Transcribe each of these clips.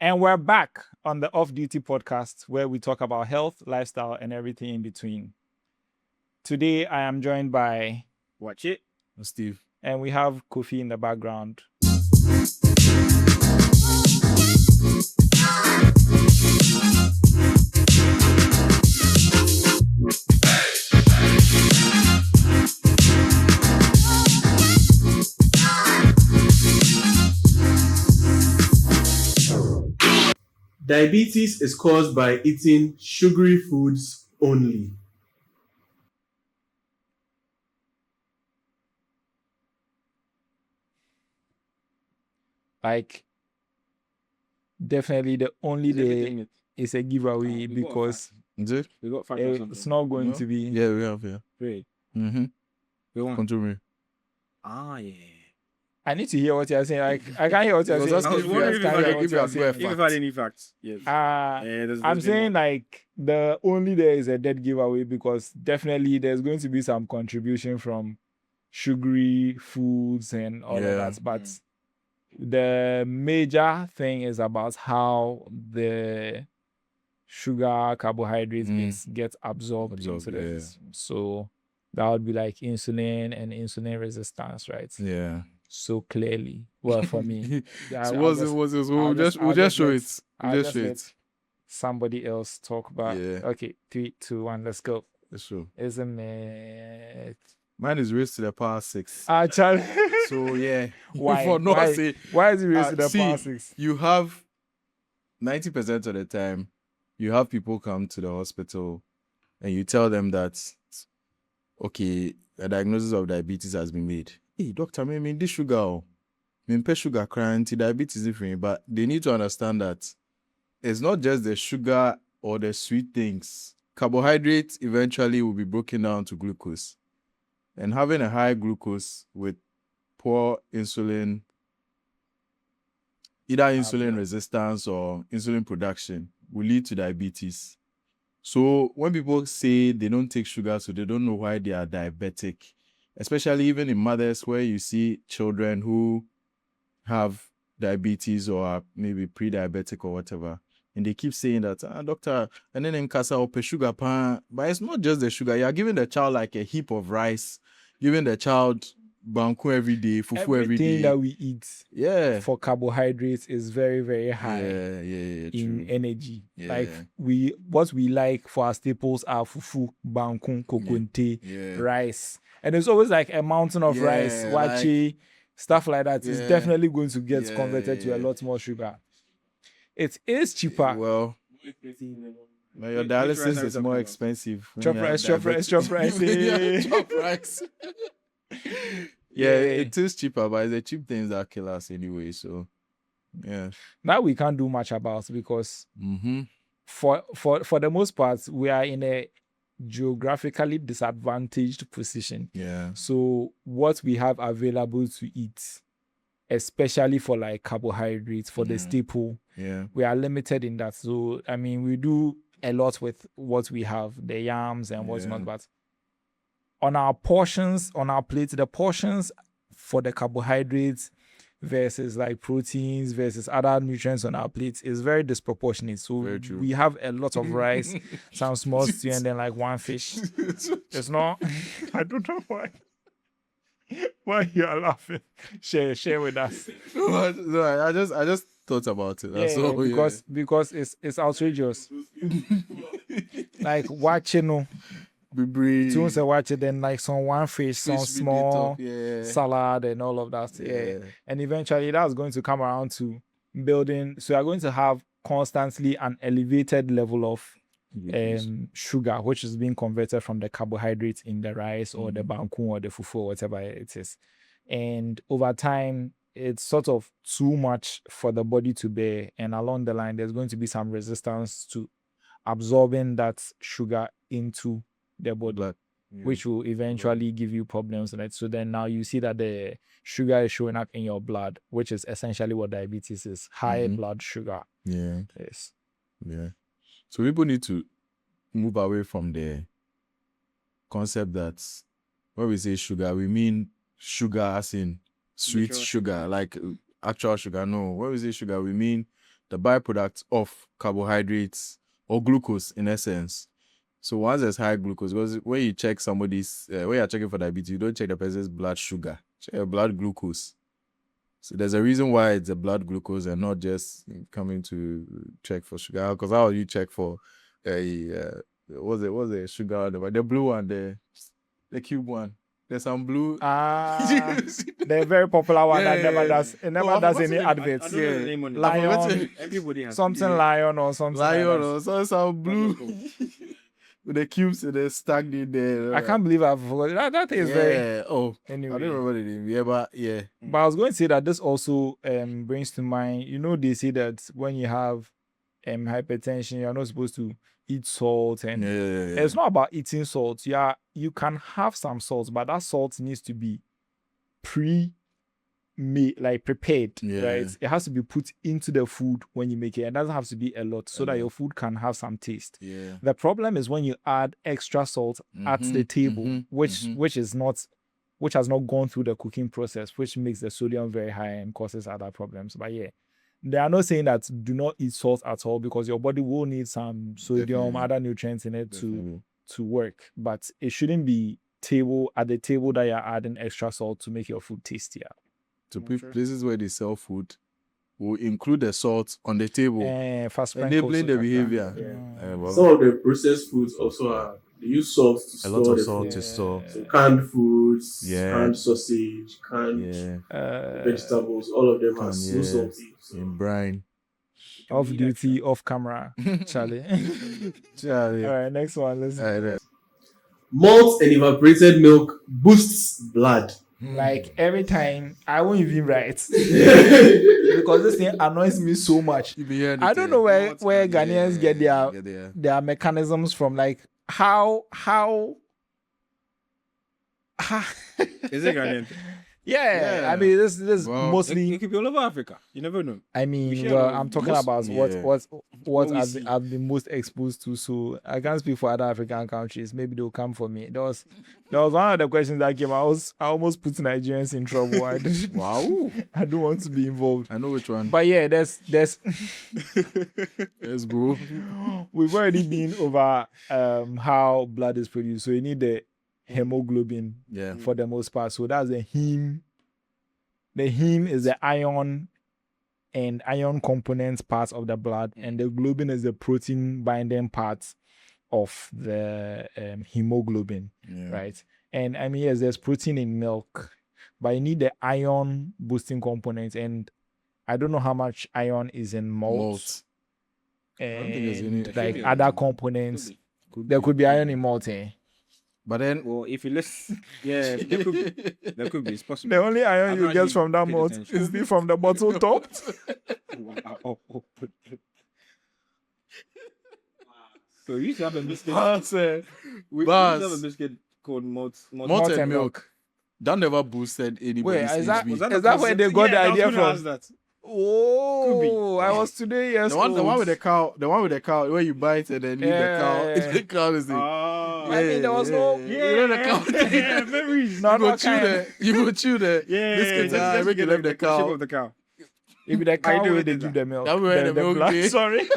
And we're back on the Off Duty podcast where we talk about health, lifestyle, and everything in between. Today, I am joined by Watch it. Steve. And we have Kofi in the background. Diabetes is caused by eating sugary foods only. Like, definitely the only day is a giveaway because Is it? We got fact or it's something. not going to be. Yeah, we have, yeah. Great. Mm-hmm. We want. Continue. Yeah. I need to hear what you're saying. Like, I can't hear what you're He was saying. asking I was if you wondering guys if can I give could us If fact. you've had any facts, yes. I'm saying like the only there is a dead giveaway because definitely there's going to be some contribution from sugary foods and all of Yeah. that. But the major thing is about how the sugar carbohydrates bits get absorbed into the yeah. system. So that would be like insulin and insulin resistance, right? Yeah. So clearly, well, for me. So what's it? We'll just show it. We'll just show it. Somebody else talk about. Yeah. Okay, 3, 2, 1, let's go. Let's show. Isn't it? Mine is raised to the power 6. Charlie. So yeah. Why? For not Why? say, Why is it raised to the see, power 6? you have 90% of the time, you have people come to the hospital and you tell them that, okay, a diagnosis of diabetes has been made. Hey, doctor, I mean this sugar, sugar crying, diabetes is different, but they need to understand that it's not just the sugar or the sweet things. Carbohydrates eventually will be broken down to glucose. And having a high glucose with poor insulin, either insulin resistance or insulin production, will lead to diabetes. So when people say they don't take sugar, so they don't know why they are diabetic, especially even in mothers where you see children who have diabetes or are maybe pre-diabetic or whatever, and they keep saying that, doctor, and then in casa or sugar pan, but it's not just the sugar. You are giving the child like a heap of rice, giving the child banku every day, fufu every day. Everything that we eat Yeah. for carbohydrates is very, very high Yeah, in true. energy. Yeah. Like what we like for our staples are fufu, banku, kokonte, rice. And there's always like a mountain of rice, wachi, stuff like that. It's definitely going to get converted to a lot more sugar. It is cheaper. Well, your dialysis is more expensive. Chop rice. Chop rice. Yeah, it is cheaper, but it's the cheap things that kill us anyway. So, yeah. That we can't do much about because for the most part, we are in a geographically disadvantaged position. Yeah. So what we have available to eat, especially for like carbohydrates, for the staple, we are limited in that. So, I mean, we do a lot with what we have, the yams and what's not, but on our portions, on our plates, the portions for the carbohydrates versus like proteins versus other nutrients on our plates is very disproportionate. So we have a lot of rice, some small stew, and then like one fish. It's not. I don't know why. Why you are laughing? Share with us. No, I just thought about it. That's all. Because it's outrageous. Like watching, soon as I watch it, then like some one fish, some small salad and all of that. Yeah. And eventually that's going to come around to building. So you're going to have constantly an elevated level of sugar, which is being converted from the carbohydrates in the rice or the banku or the fufu or whatever it is. And over time, it's sort of too much for the body to bear. And along the line, there's going to be some resistance to absorbing that sugar into the body, which will eventually give you problems. Right? So then now you see that the sugar is showing up in your blood, which is essentially what diabetes is, high blood sugar. Yeah. Yes. Yeah. So people need to move away from the concept that when we say sugar, we mean sugar as in sweet sugar, like actual sugar. No, when we say sugar, we mean the byproduct of carbohydrates or glucose in essence. So once there's high glucose, because when you check somebody's, when you're checking for diabetes, you don't check the person's blood sugar, check your blood glucose. So there's a reason why it's a blood glucose and not just coming to check for sugar. Because how you check for what's the sugar? The blue one, the cube one. There's some blue. The very popular one that never does. It never does any adverts. I don't know the name on it. Lion, Everybody has something lion or something. Lion like or some blue. With the cubes and the stacked in there. I can't believe I've forgotten. That is very. Oh, Anyway. I don't remember the name. Yeah, but yeah. But I was going to say that this also brings to mind, they say that when you have hypertension, you're not supposed to eat salt, and it's not about eating salt. Yeah, you can have some salt, but that salt needs to be pre-made, like prepared, right? It has to be put into the food when you make it, and it doesn't have to be a lot, so that your food can have some taste. Yeah. The problem is when you add extra salt at the table, which has not gone through the cooking process, which makes the sodium very high and causes other problems. But yeah, they are not saying that do not eat salt at all, because your body will need some sodium, other nutrients in it to work. But it shouldn't be at the table that you're adding extra salt to make your food tastier. So places where they sell food will include the salt on the table, enabling the behavior. Some of the processed foods also they use salt to store. A lot of salt to store. So canned foods, canned sausage, canned vegetables, all of them are so salty. So. In brine. Off duty, off camera, Charlie. All right, next one. Listen. Malt and evaporated milk boosts blood. Like every time, I won't even write because this thing annoys me so much. I don't know where Ghanaians get their mechanisms from. Like how Is it Ghanaian? Yeah, I mean this mostly. It could be all over Africa. You never know. I mean, I'm talking about what I've been most exposed to. So I can't speak for other African countries. Maybe they'll come for me. There was one of the questions that came. I almost put Nigerians in trouble. Wow. I don't want to be involved. I know which one. But yeah, there's Let's go. We've already been over how blood is produced. So you need the hemoglobin for the most part. So that's the heme. The heme is the iron and ion components part of the blood, and the globin is the protein binding part of the hemoglobin, right? And I mean, yes, there's protein in milk, but you need the ion boosting components, and I don't know how much iron is in malt. And like other components, there could be iron in malt. But then, well, if you listen, there could be. It's possible. The only iron you get from that malt is from the bottle top. So we used to have a biscuit. We used to have a biscuit called malt and milk. That never boosted anybody's Wait, is that HB. where they got the idea from? That. Oh, I was today. Yes, the one with the cow. The one with the cow where you bite and then leave the cow. The cow is the. I mean, there was no. You know the cow. Memories. You go chew the. Biscuits and make it left the cow. Shape of the cow. If the cow where they give the milk. That where the milk. Blood, sorry.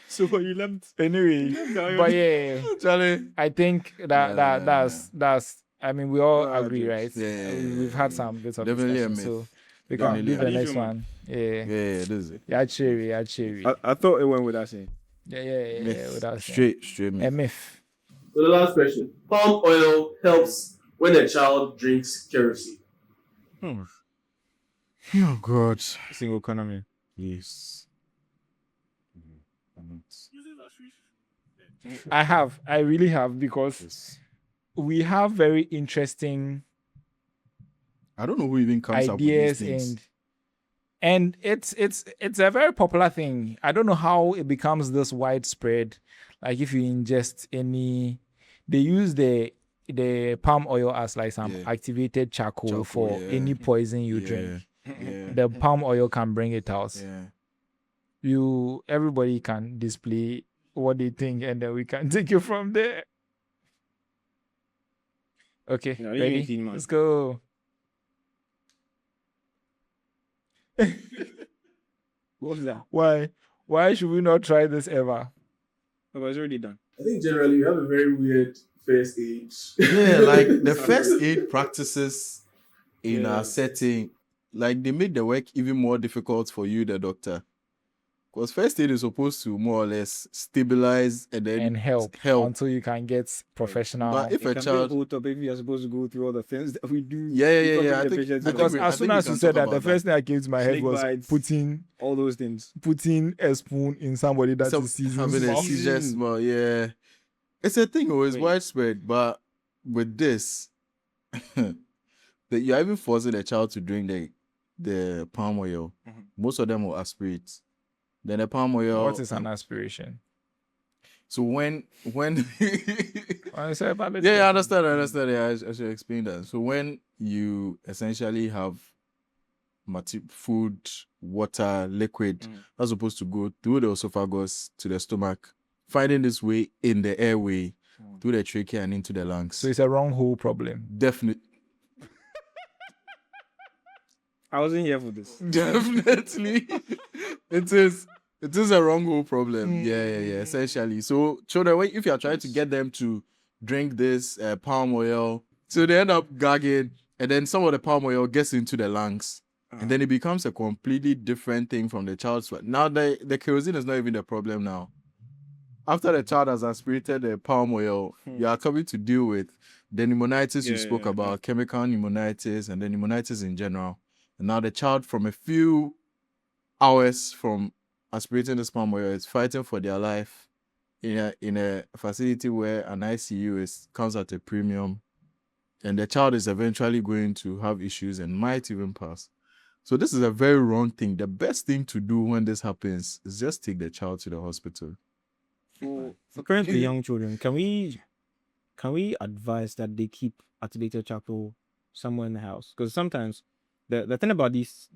So you left. Anyway, but yeah, Charlie. I think that's. I mean, we all agree, right? Yeah. We've had some bits of definitely a discussion, myth. so we can do the next one. Yeah, this is it. Yeah, cherry. I thought it went without saying. Yeah. Without saying. Straight A myth. So the last question: palm oil helps when a child drinks kerosene. Oh God. Single economy. Yes. I really have, because we have very interesting I don't know who even comes up with ideas, these things. and it's a very popular thing. I don't know how it becomes this widespread. Like if you ingest any, they use the palm oil as like some activated charcoal for any poison you drink. The palm oil can bring it out. Everybody can display what they think, and then we can take you from there. Okay, ready? Let's go. What's that? Why should we not try this ever? It was already done. I think generally you have a very weird first aid. Yeah, like the first aid practices in Yeah. our setting, like they make the work even more difficult for you, the doctor. Because first aid is supposed to more or less stabilize and then help until you can get professional. But if It a can child, be a whole topic if you're supposed to go through all the things that we do. Yeah, I the think- patients I Because think as soon we as you can said talk that, the about first thing that came to my head Snake was bites. putting all those things. a spoon in somebody that Some is seizing. having a small. seizure small, yeah. It's a thing, always Wait. widespread, but with this, that you're even forcing a child to drink the palm oil. Mhm. Most of them will aspirate. Then the palm oil. What is an aspiration? So when I said about it. yeah, I understand. Yeah, I should explain that. So when you essentially have food, water, liquid that's supposed to go through the esophagus to the stomach, finding this way in the airway through the trachea and into the lungs. So it's a wrong hole problem. Definitely. I wasn't here for this. Definitely. It is a wrong hole problem. Yeah. Essentially. So children, if you are trying to get them to drink this palm oil, so they end up gagging, and then some of the palm oil gets into the lungs. And then it becomes a completely different thing from the child's sweat. Now the kerosene is not even the problem now. After the child has aspirated the palm oil, you are coming to deal with the pneumonitis you spoke about, chemical pneumonitis, and the pneumonitis in general. And now the child, from a few hours from aspirating this palm oil, is fighting for their life in a facility where an ICU comes at a premium, and the child is eventually going to have issues and might even pass. So this is a very wrong thing. The best thing to do when this happens is just take the child to the hospital. For currently young children, can we advise that they keep activated charcoal somewhere in the house? Because sometimes the thing about these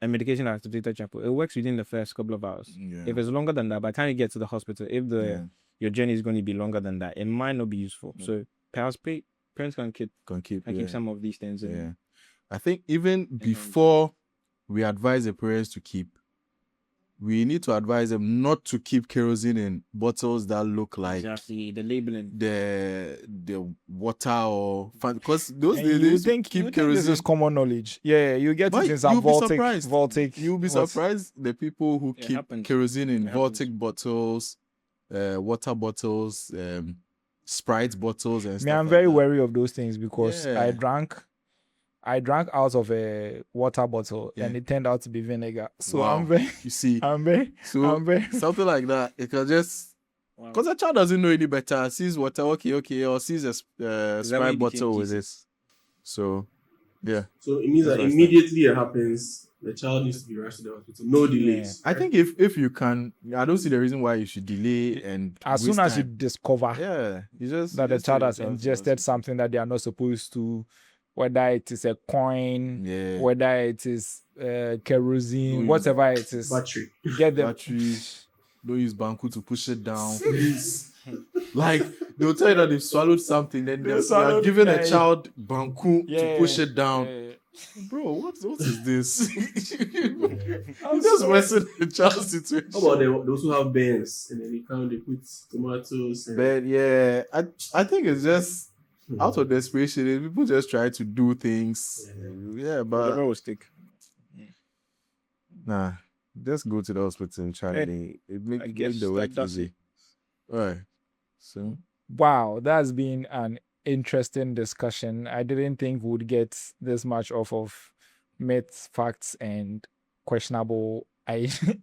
medication like activated charcoal, it works within the first couple of hours. Yeah. If it's longer than that, by the time you get to the hospital, if your journey is going to be longer than that, it might not be useful. Yeah. So perhaps parents can keep some of these things in. Yeah. I think even before we advise the parents to keep, we need to advise them not to keep kerosene in bottles that look like Exactly, the labeling, the water or because those And they you used to think keep this kerosene. is common knowledge. Yeah, you get But it in some you'll be surprised. Voltic. You'll be what? surprised the people who keep happens. kerosene in It Voltic bottles, water bottles, Sprite bottles, and Me, stuff I'm like very that. wary of those things because Yeah. I drank out of a water bottle and it turned out to be vinegar. So Wow. I'm very You see, I'm very something like that. It can just because the child doesn't know any better, sees water, okay, or sees a why Sprite you bottle became with Jesus? this. So, yeah. So it means That's that what I immediately it happens, the child needs to be rushed to the hospital. No delays. I think if you can, I don't see the reason why you should delay and as waste soon as you time. discover Yeah, you just that the just child take has the child to the ingested hospital. something that they are not supposed to, whether it is a coin, Yeah. whether it is kerosene, Mm. whatever it is, Battery. get them. Battery. Don't use banku to push it down, please. Like they'll tell you that they've swallowed something, then they're swallowed giving a like- child banku to Yeah, push it down. yeah. Bro, what is this? I'm You just sorry. worsen the child's situation. How about those who have burns and then they put tomatoes and But yeah, I think it's just out of desperation. People just try to do things. Yeah, Whatever but will stick. nah, just go to the hospital and try Hey, it. I Make guess the work that does easy. All right. So Wow, that's been an interesting discussion. I didn't think we would get this much off of myths, facts, and questionable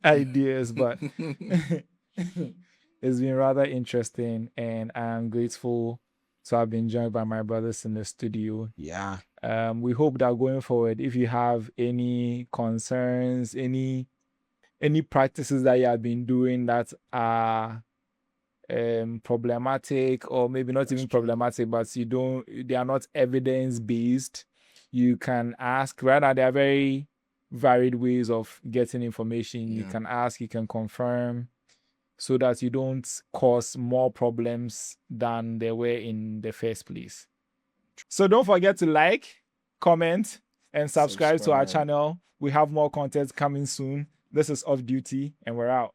ideas, but it's been rather interesting, and I'm grateful to have been joined by my brothers in the studio. yeah. We hope that going forward, if you have any concerns, any practices that you have been doing that are problematic, or maybe not even problematic, but they are not evidence based, you can ask. Rather, there are very varied ways of getting information. You Yeah. can ask, you can confirm, so that you don't cause more problems than there were in the first place. So don't forget to like, comment, and subscribe to our Subscribe. channel. We have more content coming soon. This is off duty, and we're out.